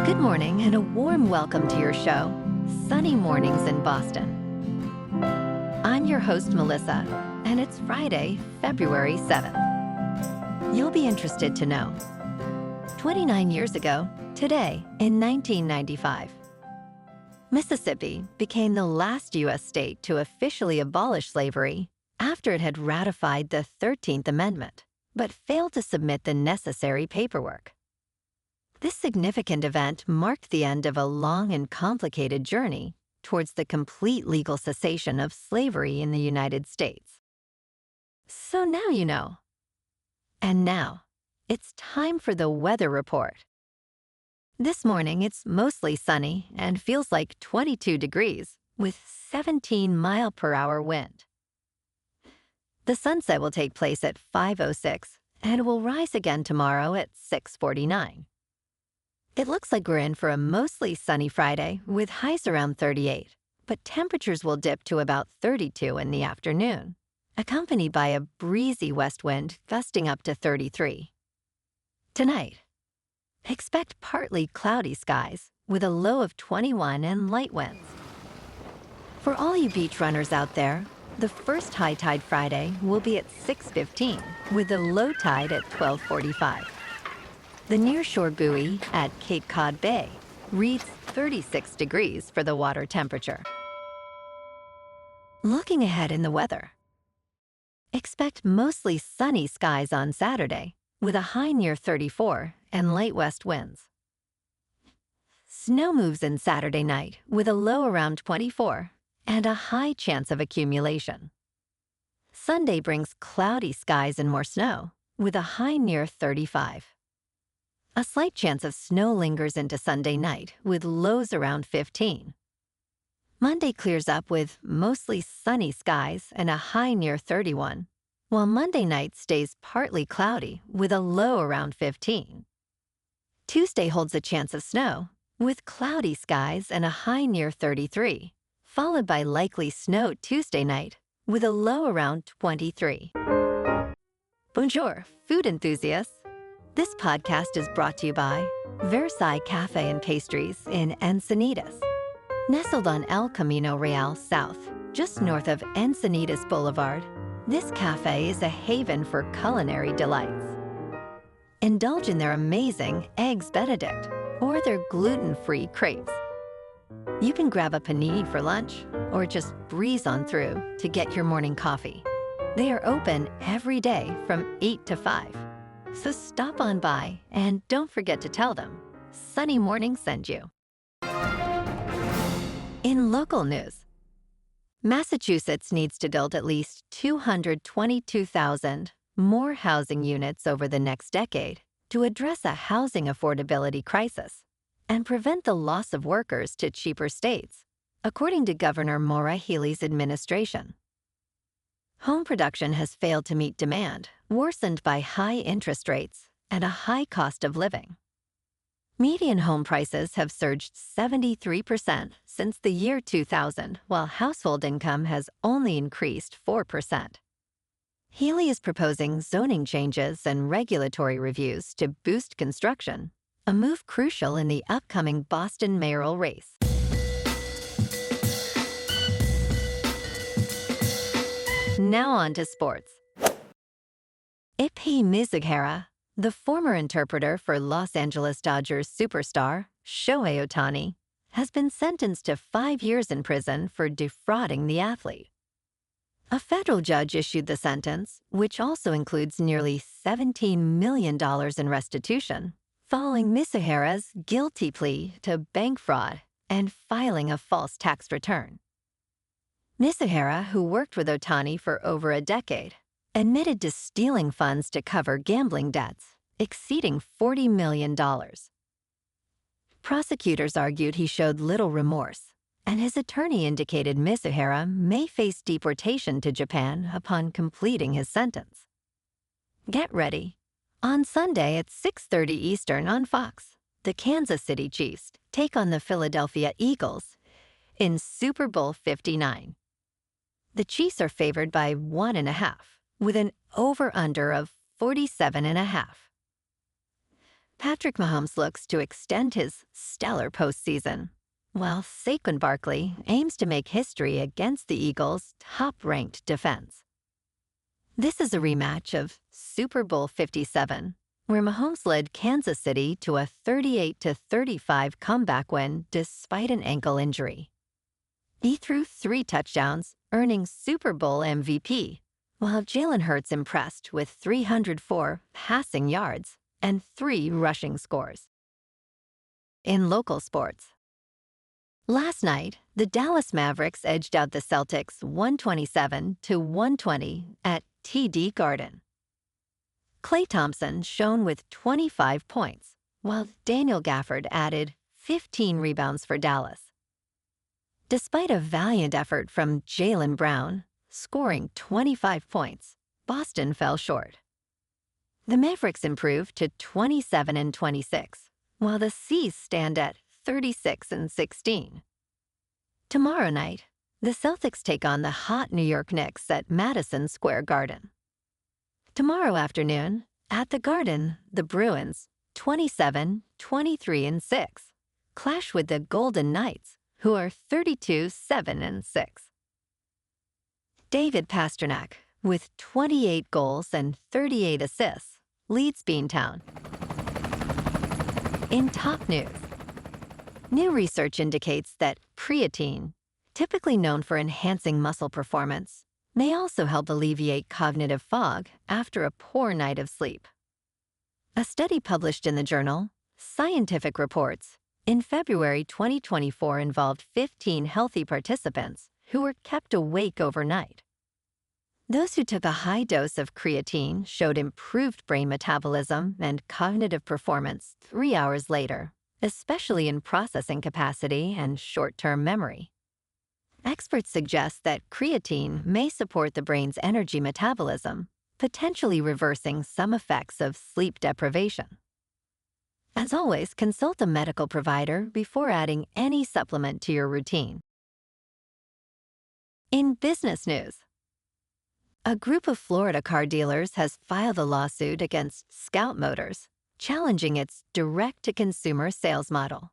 Good morning and a warm welcome to your show, Sunny Mornings in Boston. I'm your host, Melissa, and it's Friday, February 7th. You'll be interested to know. 29 years ago, today, in 1995, Mississippi became the last U.S. state to officially abolish slavery after it had ratified the 13th Amendment, but failed to submit the necessary paperwork. This significant event marked the end of a long and complicated journey towards the complete legal cessation of slavery in the United States. So now you know. And now, it's time for the weather report. This morning, it's mostly sunny and feels like 22 degrees with 17-mile-per-hour wind. The sunset will take place at 5:06 and will rise again tomorrow at 6:49. It looks like we're in for a mostly sunny Friday with highs around 38, but temperatures will dip to about 32 in the afternoon, accompanied by a breezy west wind gusting up to 33. Tonight, expect partly cloudy skies with a low of 21 and light winds. For all you beach runners out there, the first high tide Friday will be at 6:15 with the low tide at 12:45. The nearshore buoy at Cape Cod Bay reads 36 degrees for the water temperature. Looking ahead in the weather, expect mostly sunny skies on Saturday with a high near 34 and light west winds. Snow moves in Saturday night with a low around 24 and a high chance of accumulation. Sunday brings cloudy skies and more snow with a high near 35. A slight chance of snow lingers into Sunday night with lows around 15. Monday clears up with mostly sunny skies and a high near 31, while Monday night stays partly cloudy with a low around 15. Tuesday holds a chance of snow with cloudy skies and a high near 33, followed by likely snow Tuesday night with a low around 23. Bonjour, food enthusiasts. This podcast is brought to you by Versailles Cafe and Pastries in Encinitas. Nestled on El Camino Real South, just north of Encinitas Boulevard, this cafe is a haven for culinary delights. Indulge in their amazing Eggs Benedict or their gluten-free crepes. You can grab a panini for lunch or just breeze on through to get your morning coffee. They are open every day from 8 to 5. So stop on by and don't forget to tell them Sunny Morning sent you. In local news, Massachusetts needs to build at least 222,000 more housing units over the next decade to address a housing affordability crisis and prevent the loss of workers to cheaper states, according to Governor Maura Healey's administration. Home production has failed to meet demand, worsened by high interest rates and a high cost of living. Median home prices have surged 73% since the year 2000, while household income has only increased 4%. Healey is proposing zoning changes and regulatory reviews to boost construction, a move crucial in the upcoming Boston mayoral race. Now on to sports. Ippy Mizuhara, the former interpreter for Los Angeles Dodgers superstar Shohei Ohtani, has been sentenced to 5 years in prison for defrauding the athlete. A federal judge issued the sentence, which also includes nearly $17 million in restitution, following Mizuhara's guilty plea to bank fraud and filing a false tax return. Mizuhara, who worked with Ohtani for over a decade, admitted to stealing funds to cover gambling debts, exceeding $40 million. Prosecutors argued he showed little remorse, and his attorney indicated Mizuhara may face deportation to Japan upon completing his sentence. Get ready. On Sunday at 6:30 Eastern on Fox, the Kansas City Chiefs take on the Philadelphia Eagles in Super Bowl 59. The Chiefs are favored by 1.5, with an over-under of 47.5. Patrick Mahomes looks to extend his stellar postseason, while Saquon Barkley aims to make history against the Eagles' top-ranked defense. This is a rematch of Super Bowl 57, where Mahomes led Kansas City to a 38-35 comeback win despite an ankle injury. He threw 3 touchdowns, earning Super Bowl MVP, while Jalen Hurts impressed with 304 passing yards and 3 rushing scores. In local sports, last night, the Dallas Mavericks edged out the Celtics 127-120 at TD Garden. Klay Thompson shone with 25 points, while Daniel Gafford added 15 rebounds for Dallas. Despite a valiant effort from Jaylen Brown, scoring 25 points, Boston fell short. The Mavericks improved to 27-26, while the C's stand at 36-16. Tomorrow night, the Celtics take on the hot New York Knicks at Madison Square Garden. Tomorrow afternoon, at the Garden, the Bruins, 27-23-6, clash with the Golden Knights, who are 32-7-6. David Pastrnak, with 28 goals and 38 assists, leads Beantown. In top news, new research indicates that creatine, typically known for enhancing muscle performance, may also help alleviate cognitive fog after a poor night of sleep. A study published in the journal Scientific Reports in February 2024 involved 15 healthy participants who were kept awake overnight. Those who took a high dose of creatine showed improved brain metabolism and cognitive performance 3 hours later, especially in processing capacity and short-term memory. Experts suggest that creatine may support the brain's energy metabolism, potentially reversing some effects of sleep deprivation. As always, consult a medical provider before adding any supplement to your routine. In business news, a group of Florida car dealers has filed a lawsuit against Scout Motors, challenging its direct-to-consumer sales model.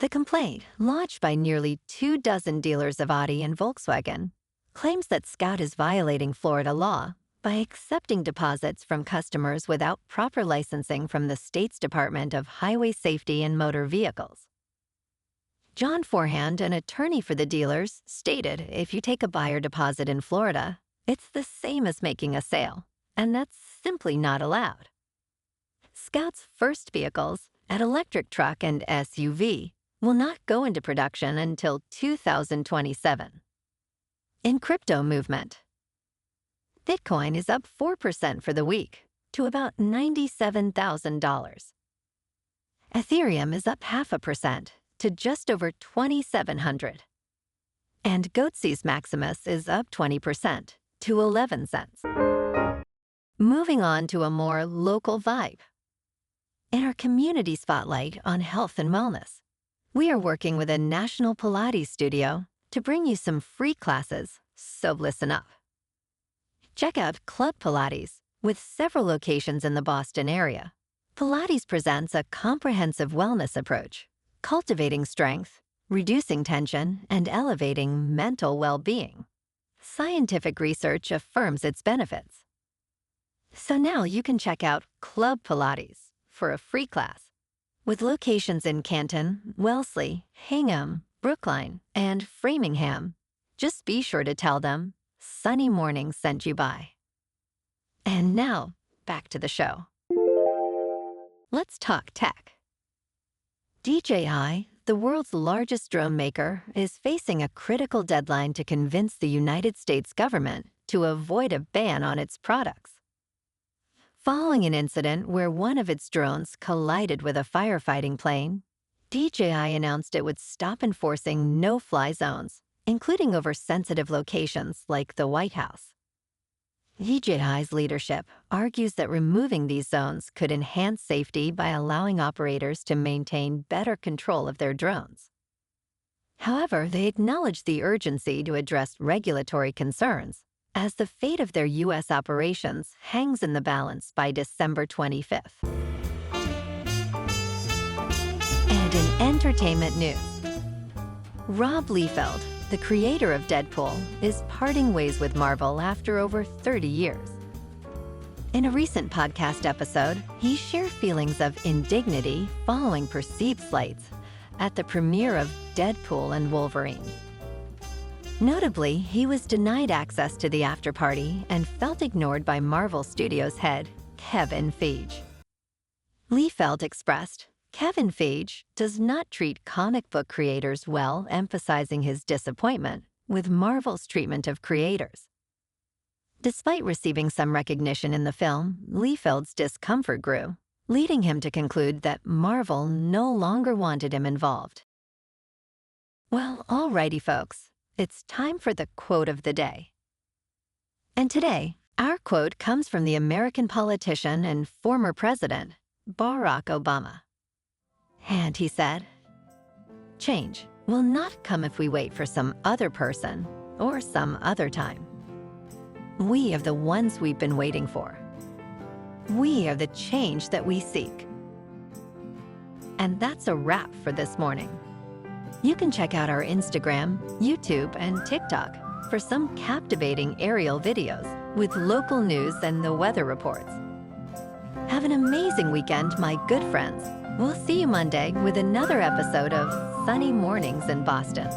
The complaint, launched by nearly 24 dealers of Audi and Volkswagen, claims that Scout is violating Florida law by accepting deposits from customers without proper licensing from the state's Department of Highway Safety and Motor Vehicles. John Forehand, an attorney for the dealers, stated if you take a buyer deposit in Florida, it's the same as making a sale, and that's simply not allowed. Scout's first vehicles, an electric truck and SUV, will not go into production until 2027. In crypto movement, Bitcoin is up 4% for the week to about $97,000. Ethereum is up 0.5% to just over 2,700. And Goatse's Maximus is up 20% to 11 cents. Moving on to a more local vibe. In our community spotlight on health and wellness, we are working with a national Pilates studio to bring you some free classes, so listen up. Check out Club Pilates, with several locations in the Boston area. Pilates presents a comprehensive wellness approach, cultivating strength, reducing tension, and elevating mental well-being. Scientific research affirms its benefits. So now you can check out Club Pilates for a free class. With locations in Canton, Wellesley, Hingham, Brookline, and Framingham, just be sure to tell them Sunny Morning sent you by. And now, back to the show. Let's talk tech. DJI, the world's largest drone maker, is facing a critical deadline to convince the United States government to avoid a ban on its products. Following an incident where one of its drones collided with a firefighting plane, DJI announced it would stop enforcing no-fly zones, including over sensitive locations like the White House. DJI's leadership argues that removing these zones could enhance safety by allowing operators to maintain better control of their drones. However, they acknowledge the urgency to address regulatory concerns, as the fate of their U.S. operations hangs in the balance by December 25th. And in entertainment news, Rob Liefeld, the creator of Deadpool, is parting ways with Marvel after over 30 years. In a recent podcast episode, he shared feelings of indignity following perceived slights at the premiere of Deadpool and Wolverine. Notably, he was denied access to the after-party and felt ignored by Marvel Studios head Kevin Feige. Liefeld expressed, "Kevin Feige does not treat comic book creators well, emphasizing his disappointment with Marvel's treatment of creators." Despite receiving some recognition in the film, Liefeld's discomfort grew, leading him to conclude that Marvel no longer wanted him involved. Well, alrighty folks, it's time for the quote of the day. And today, our quote comes from the American politician and former president, Barack Obama. And he said, "Change will not come if we wait for some other person or some other time. We are the ones we've been waiting for. We are the change that we seek." And that's a wrap for this morning. You can check out our Instagram, YouTube, and TikTok for some captivating aerial videos with local news and the weather reports. Have an amazing weekend, my good friends. We'll see you Monday with another episode of Sunny Mornings in Boston.